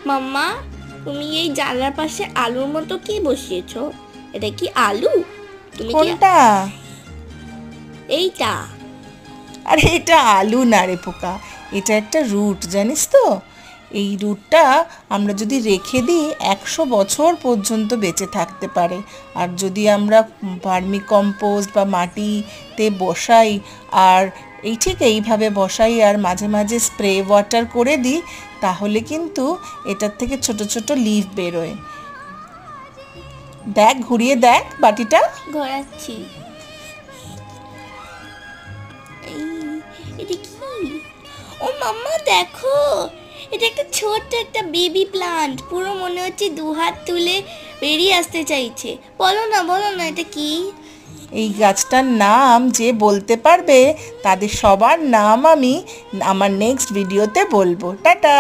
মাম্মা, তুমি এই জানলার পাশে আলুর মতো কি বসিয়েছো? এটা কি আলু? তুমি কি কোনটা? এইটা? আরে এটা আলু না রে পোকা, এটা একটা রুট, জানিস তো? এই রুটটা আমরা যদি রেখে দিই 100 বছর পর্যন্ত বেঁচে থাকতে পারে। আর যদি আমরা ভার্মি কম্পোস্ট বা মাটিতে বসাই, আর ঠিক এইভাবে বসাই আর মাঝে মাঝে স্প্রে ওয়াটার করে দিই, তাহলে কিন্তু এটার থেকে ছোট ছোট লিফ বেরোয়। দেখ, ঘুরিয়ে দেখ বাটিটা। ঘোরাচ্ছি। এই, এটা কি? ও মাম্মা দেখো, এটা একটা ছোট্ট একটা বেবি প্লান্ট, পুরো মনে হচ্ছে 2 হাত তুলে বেরিয়ে আসতে চাইছে। বলো না এটা কি? এই গাছটার নাম যে বলতে পারবে তাদের সবার নাম আমি আমার নেক্সট ভিডিওতে বলবো। টাটা।